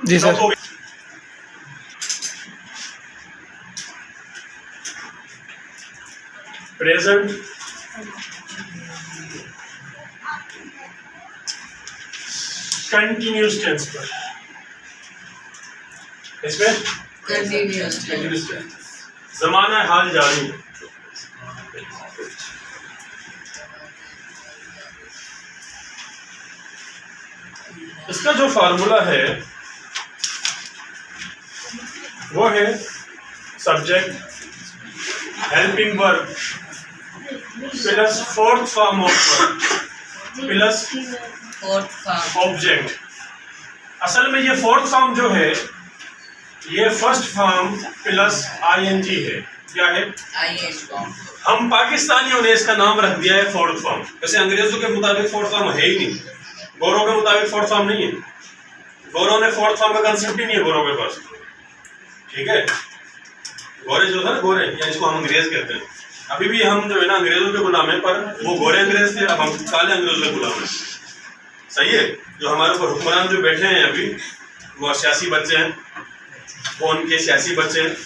जी sir. Present continuous tense पर, इसमें continuous tense, ज़माना हाल जारी। इसका जो फार्मूला है वो है subject helping verb plus fourth form of verb plus object. असल में ये फोर्थ फॉर्म जो है ये फर्स्ट फॉर्म प्लस आईएनजी है। क्या है? हम पाकिस्तानियों ने इसका नाम रख दिया है फोर्थ फॉर्म। वैसे अंग्रेजों के मुताबिक फोर्थ फॉर्म है ही नहीं, गोरों के मुताबिक फोर्थ फॉर्म नहीं है। गोरों ने फोर्थ फॉर्म का कंसेप्ट ही नहीं है गोरों के पास। ठीक है, गोरे जो था ना, गोरे या इसको हम अंग्रेज कहते हैं। अभी भी हम जो है ना अंग्रेजों के गुलाम है, पर वो गोरे अंग्रेज थे, अब हम काले अंग्रेजों के गुलाम है। सही है। जो हमारे ऊपर हुक्मरान जो बैठे हैं अभी वो सियासी बच्चे हैं, वो उनके सियासी बच्चे हैं।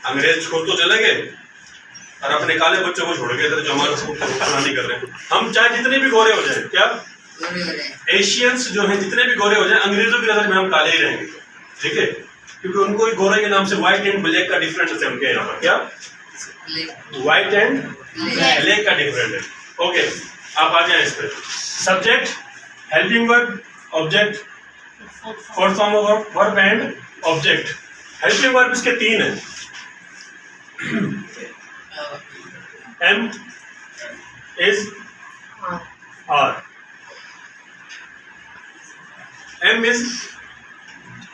अंग्रेज छोड़ तो चले गए और अपने काले बच्चों को छोड़ गए थे जो हमारे हुक्मरानी कर रहे हैं। हम चाहे जितने भी गोरे हो जाए, क्या एशियंस जो हैं जितने भी गोरे हो जाए, अंग्रेजों की नजर में हम काले ही रहेंगे। ठीक है, क्योंकि उनको गोरे के नाम से व्हाइट एंड ब्लैक का डिफरेंस है उनके यहाँ पर। क्या व्हाइट एंड ब्लैक का डिफरेंस है। ओके, आप आ जाए इस पर। Subject helping verb object fourth form of verb and object. Helping verb इसके तीन है। Am is are, am is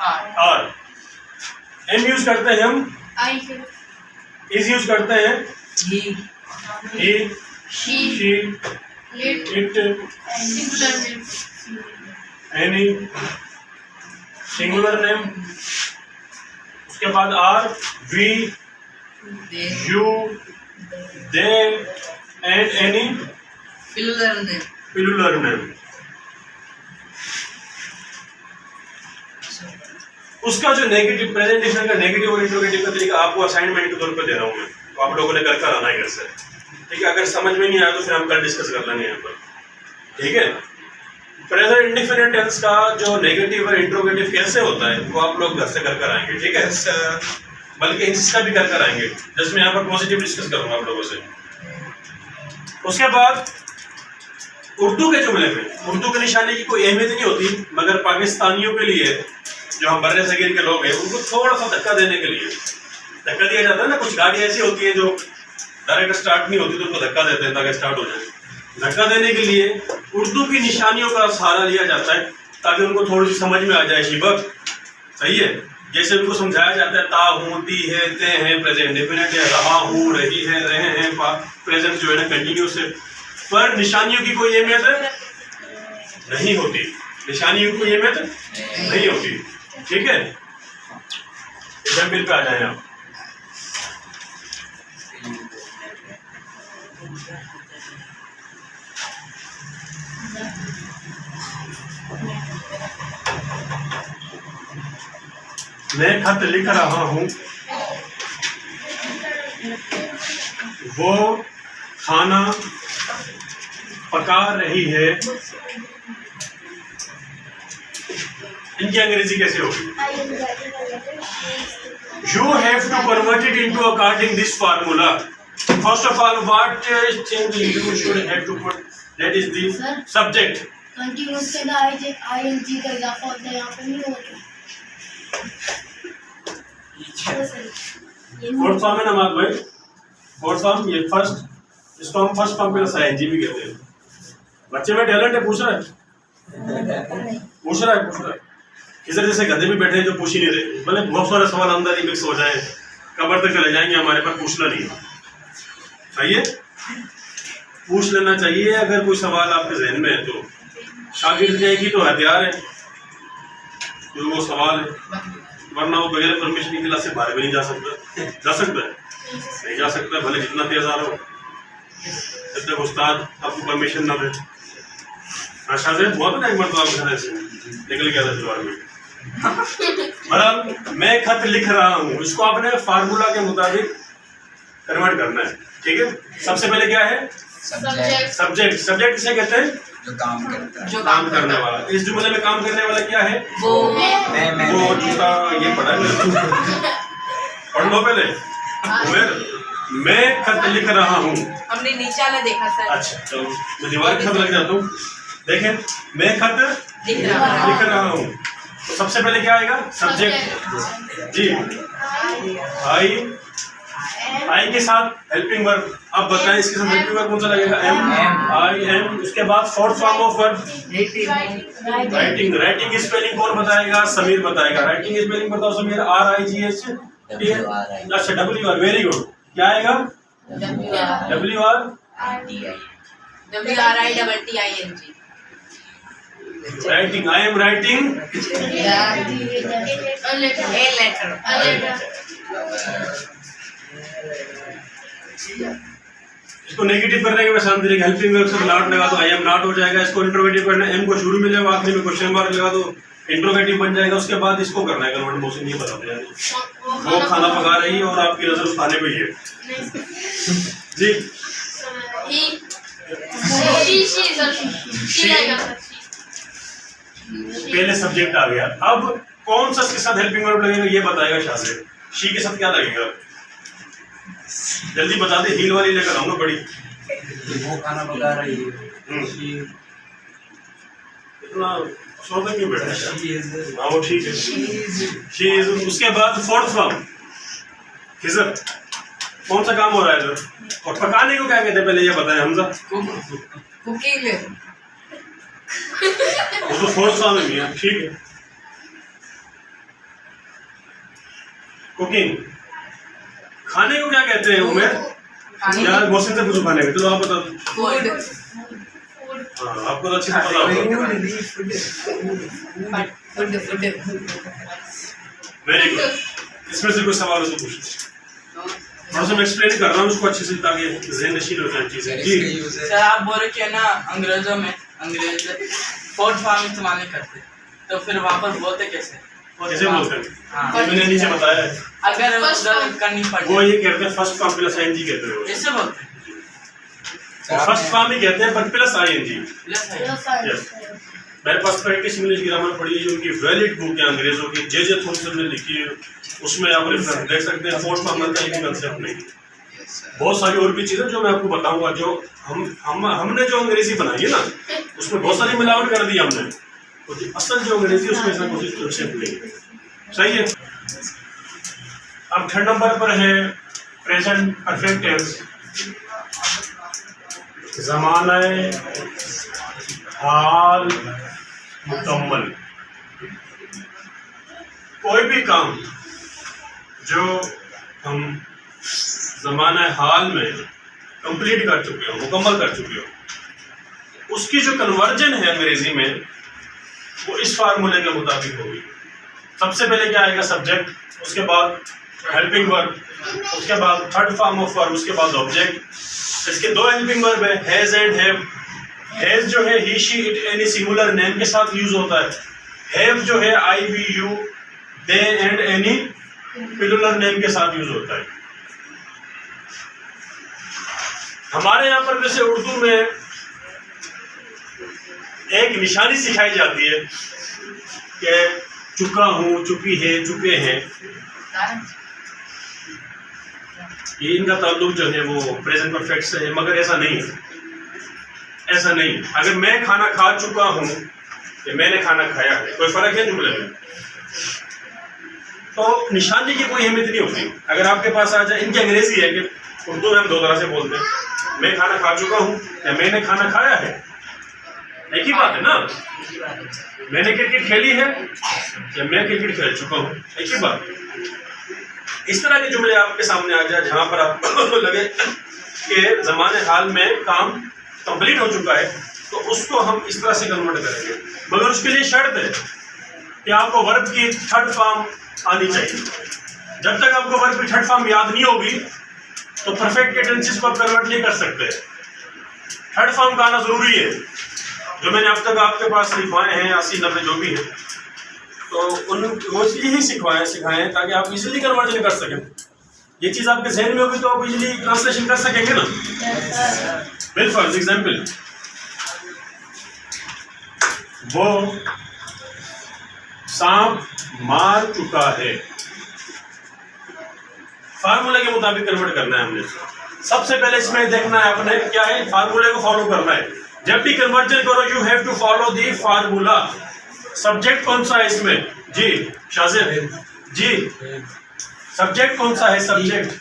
are. Am use करते हैं हम, इज यूज करते हैं he, she, it, any, singular name. उसके बाद are, we, you, they and any plural name. उसका जो नेगेटिव प्रेजेंटेशन का नेगेटिव और इंट्रोगेटिव का तरीका आपको असाइनमेंट के तौर पे दे रहा हूँ मैं, तो आप लोगों ने कर कर आना है घर से। ठीक है, अगर समझ में नहीं आया तो फिर हम कल डिस्कस कर लेंगे यहाँ पर। ठीक है, प्रेजेंट इंडेफिनिट टेंस का जो नेगेटिव और इंट्रोगेटिव कैसे होता है वो आप लोग घर से कर कर आएंगे। ठीक है, बल्कि इसका भी कर कर आएंगे, जिसमें यहाँ पर पॉजिटिव डिस्कस करूंगा आप लोगों से। उसके बाद उर्दू के जुमले में उर्दू के निशाने की कोई अहमियत नहीं होती, मगर पाकिस्तानियों के लिए जो हम बर्रे सगीर के लोग हैं उनको थोड़ा सा धक्का देने के लिए धक्का दिया जाता है ना। कुछ गाड़ी ऐसी होती है जो डायरेक्ट स्टार्ट नहीं होती तो उनको धक्का देते हैं ताकि स्टार्ट हो जाए। धक्का देने के लिए उर्दू की निशानियों का सहारा लिया जाता है ताकि उनको थोड़ी सी समझ में आ जाए शिबक। सही है, जैसे उनको समझाया जाता है ता हूँ, ती है, ते हैं, प्रेजेंट डेफिनेट है, रहा हूँ, रही है, रहे हैं, प्रेजेंट जो है ना कंटिन्यूस है। पर निशानियों की कोई अहमियत नहीं होती, निशानियों की कोई अहमियत नहीं होती। ठीक है, एग्जाम्पल पे आ जाए आप। मैं खत लिख रहा हूँ, वो खाना पका रही है। इनकी अंग्रेजी कैसे होगी? You have to convert it into according this formula. First of all, what thing you should have to put, that is the subject. Continuous के अंदर आईएनजी का इजाफा होता है, यहाँ पे नहीं होता। फोर्थ फॉर्म है ना मार्क भाई, फोर्थ फॉर्म ये फर्स्ट, इसको हम फर्स्ट फॉर्म प्लस आईएनजी भी कहते हैं। बच्चे में टैलेंट है, पूछ रहा है। इधर जैसे गधे भी बैठे हैं जो पूछ ही नहीं रहे, भले बहुत सारे सवाल अंदर ही मिक्स हो जाए, कबर तक चले जाएंगे, हमारे पर पूछना नहीं सही है। पूछ लेना चाहिए अगर कोई सवाल आपके जहन में है तो। शागिर्द एक ही तो हथियार है जो वो सवाल है, वरना वो बगैर परमिशन की क्लास से बाहर भी नहीं जा सकता। जा सकता है? नहीं जा सकता, भले जितना तेज आ रहा हो, जब तक उस्ताद आपको परमिशन ना दे। शायद हुआ था ना एक बार तो आपके घर से निकल गया था दीवार में, मतलब मैं खत लिख रहा हूँ, इसको आपने फार्मूला के मुताबिक कन्वर्ट करना है। ठीक है, सबसे पहले क्या है? सब्जेक्ट। सब्जेक्ट किसे कहते हैं? जो काम करता है, जो काम करने वाला। इस जुमले में काम करने वाला क्या है? वो जूता ये पढ़ा है, पढ़ लो पहले। मैं खत लिख रहा हूँ। हमने नीचे वाला देखा सर। अच्छा चलो मैं दीवार के खत लग जाता हूँ। देखें, मैं खत लिख लिख रहा हूँ, तो सबसे पहले क्या आएगा? सब्जेक्ट जी। आई के साथ हेल्पिंग वर्ब। अब बताएं इसके साथ हेल्पिंग वर्ब कौन सा लगेगा? एम। I am. उसके बाद fourth form of verb writing. Writing की स्पेलिंग कौन बताएगा? समीर बताएगा। राइटिंग की स्पेलिंग बताओ समीर। RIGH। अच्छा WR, वेरी गुड। क्या आएगा? WR WRITTING। Writing. I am writing A letter। इसको नेगेटिव करने के बाद शांति रहेगी। हेल्पिंग वर्ब से नॉट लगा दो, आई एम नॉट हो जाएगा। इसको इंट्रोगेटिव करना है, एम को शुरू में लगा, आखिरी में क्वेश्चन मार्क लगा दो, इंट्रोगेटिव बन जाएगा। उसके बाद इसको करना है कन्वर्ट। मोशन नहीं बताते यार, वो खाना पका रही है और आपकी नजर उस खाने पे ही है जी। पहले सब्जेक्ट आ गया, अब कौन सा इसके साथ हेल्पिंग वर्ब लगेगा ये बताएगा शायद। शी के साथ क्या लगेगा? जल्दी बता दे, हील वाली लेकर आऊंगा बड़ी। वो खाना पका रही है। इतना सोचा क्यों बैठा है? हाँ वो ठीक है। She is. उसके बाद फोर्थ फॉर्म खिजर। कौन सा काम हो रहा है इधर? और पकाने को क्या कहते हैं पहले ये बताएं हमजा। कुकिंग। वो तो फोर्थ फॉर्म में है। ठीक है, कुकिंग। खाने को क्या कहते हैं उमेर? यार मौसम से पूछो खाने का। चलो आप बता दो। फूड। हाँ आपको तो अच्छे से पता होगा। Very good. इसमें से कोई सवाल हो तो पूछो। थोड़ा सा मैं एक्सप्लेन कर रहा हूँ उसको अच्छे से ताकि ज़हन नशीन हो जाए चीजें। जी सर आप बोल रहे कि ना अंग्रेजों में अंग्रेज फोर्थ फॉर्म इस्तेमाल नहीं करते, तो फिर वहाँ पर बोलते कैसे? कैसे बोलते हैं? हाँ। ये मैंने नीचे बताया है। अगर उधर करनी पड़े वो ये कहते हैं फर्स्ट फॉर्म प्लस ING कहते हैं। कैसे बोलते हैं? फर्स्ट फॉर्म ही कहते हैं पर प्लस ING। प्लस है। यस, मेरे पास प्रैक्टिस इंग्लिश ग्रामर पढ़ी है, उनकी वैलिड बुक है अंग्रेजों की, जे थॉमसन ने लिखी है। उसमें आप रेफरेंस देख सकते हैं। फोर्थ फॉर्म का एक कंसेप्ट नहीं। बहुत सारी और भी चीजें जो मैं आपको बताऊंगा, जो हमने जो अंग्रेजी बनाई है ना, उसमें बहुत सारी मिलावट कर दी हमने। तो असल जो अंग्रेजी उसमें ऐसा कुछ कंसेप्ट नहीं है। सही है। अब थर्ड नंबर पर है प्रेजेंट परफेक्ट टेंस। ज़माना हाल मुकम्मल। कोई भी काम जो हम ज़माना हाल में कंप्लीट कर चुके हो, मुकम्मल कर चुके हो, उसकी जो कन्वर्जन है अंग्रेजी में वो इस फार्मूले के मुताबिक होगी। सबसे पहले क्या आएगा? सब्जेक्ट, उसके बाद हेल्पिंग वर्ब, उसके बाद थर्ड फॉर्म ऑफ वर्ब, उसके बाद ऑब्जेक्ट। इसके दो हेल्पिंग वर्ब है, हैज एंड हैव। हैज जो है he she it any singular name के साथ यूज होता है। हैव जो है I we you they and any plural name के साथ यूज होता है। हमारे यहाँ पर जैसे उर्दू में एक निशानी सिखाई जाती है कि चुका हूँ, चुकी है, चुके हैं। ये इनका ताल्लुक जो है वो प्रेजेंट परफेक्ट से है, मगर ऐसा नहीं है। ऐसा नहीं। अगर मैं खाना खा चुका हूँ कि मैंने खाना खाया है, कोई फर्क है जुमले में? तो निशानी की कोई अहमियत नहीं होती। अगर आपके पास आ जाए, इनकी अंग्रेजी है कि उर्दू में हम दो तरह से बोलते हैं, मैं खाना खा चुका हूँ या मैंने खाना खाया है। एक ही बात है ना। मैंने क्रिकेट खेली है या मैं क्रिकेट खेल चुका हूँ, एक ही बात। इस तरह के जुमले आपके सामने आ जाए जहाँ पर आपको लगे कि ज़माने हाल में काम कंप्लीट हो चुका है, तो उसको हम इस तरह से कन्वर्ट करेंगे। मगर उसके लिए शर्त है कि आपको वर्ब की थर्ड फॉर्म आनी चाहिए। जब तक आपको वर्ब की थर्ड फॉर्म याद नहीं होगी तो परफेक्ट के टेंसेस को आप कन्वर्ट नहीं कर सकते। थर्ड फॉर्म का आना जरूरी है। जो मैंने अब तक आपके पास लिखवाए हैं 80-90 जो भी है, तो उन वो इसलिए ही सिखाएं ताकि आप इजीली कन्वर्जन कर सकें। ये चीज़ आपके जहन में होगी तो आप इजीली ट्रांसलेशन कर सकेंगे ना। बिल्कुल एग्जाम्पल, वो सांप मार चुका है, फार्मूले के मुताबिक कन्वर्ट करना है हमने। सबसे पहले इसमें देखना है आपने क्या है, फार्मूले को फॉलो करना है। जब भी कन्वर्जन करो you have to follow the formula. Subject कौन सा है इसमें? जी शाजिद जी, सब्जेक्ट कौन सा है? सब्जेक्ट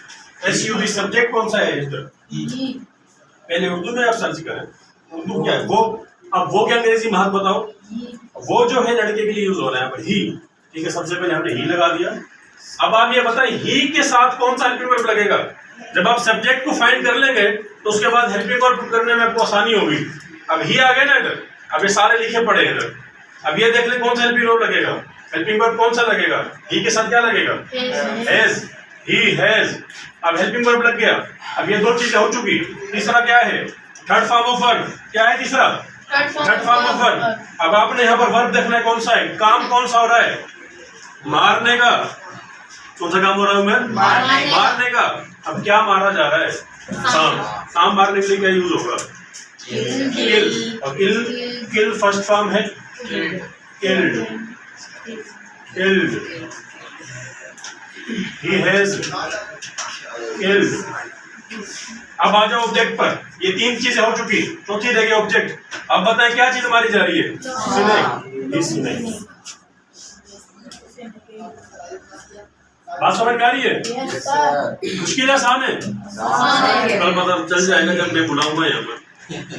SUB, सब्जेक्ट कौन सा है इधर? पहले उर्दू में आप सर्च करें उर्दू क्या है वो। अब वो क्या अंग्रेजी में हाथ बताओ। वो जो है लड़के के लिए यूज हो रहा है यहाँ पर ही, ठीक है। सबसे पहले हमने ही लगा दिया। अब आप ये बताएं ही के साथ कौन सा हेल्पिंग वर्ब लगेगा। जब आप सब्जेक्ट को फाइंड कर लेंगे तो उसके बाद हेल्पिंग वर्ब करने में आपको आसानी होगी। अब ही आ गए ना इधर, अब ये सारे लिखे पड़े हैं इधर। अब ये देख ले कौन सा हेल्पिंग वर्ब लगेगा, हेल्पिंग वर्ब कौन सा लगेगा? ही के साथ क्या लगेगा? Has, he has. अब हेल्पिंग वर्ब लग गया। अब ये दो चीजें हो चुकी। तीसरा क्या है? Third form of verb. क्या है तीसरा? Third form of verb. अब आपने यहाँ पर वर्ब देखना है कौन सा है, काम कौन सा हो रहा है? मारने का। कौन सा काम हो रहा है मैं? मारने का। अब क्या मारा जा रहा है? सांप। सांप मारने के लिए क्या यूज होगा? किल। और किल फर्स्ट फॉर्म है killed, killed. He has killed. अब आ जाओ ऑब्जेक्ट पर। ये तीन चीजें हो चुकी, चौथी रह गई ऑब्जेक्ट। अब बताएं क्या चीज हमारी जा रही है? सुने। बात समझ में आ रही है? मुश्किल आसान है? कल पता चल जाएगा जब मैं बुलाऊंगा यहाँ पर,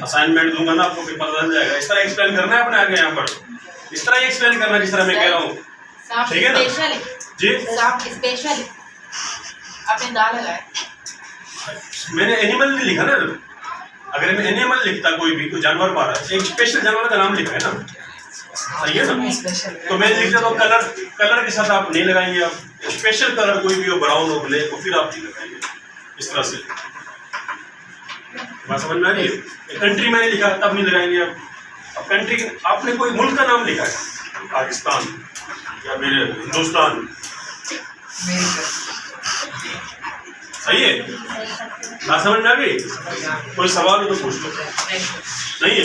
असाइनमेंट दूंगा ना आपको, फिर पता चल जाएगा। इस तरह एक्सप्लेन करना है अपने आगे यहाँ पर, इस तरह एक्सप्लेन करना जिस तरह मैं कह रहा हूँ, ठीक है ना जी? स्पेशल आपने दाल लगाया, मैंने एनिमल नहीं लिखा ना। अगर मैं एनिमल लिखता कोई जानवर मारा, एक स्पेशल जानवर का नाम लिखा है ना, सही है ना? तो मैं लिख देता हूँ कलर के साथ आप नहीं लगाएंगे। आप स्पेशल कलर कोई भी हो, ब्राउन हो ब्लैक हो, फिर आप नहीं लगाएंगे इस तरह से। बात समझ में आ रही है? कंट्री मैंने लिखा तब नहीं लगाएंगे आप। अब कंट्री आपने कोई मुल्क का नाम लिखा है, पाकिस्तान या मेरे हिंदुस्तान, सही है? बात समझ में आ गई? कोई सवाल हो तो पूछ लो। नहीं है?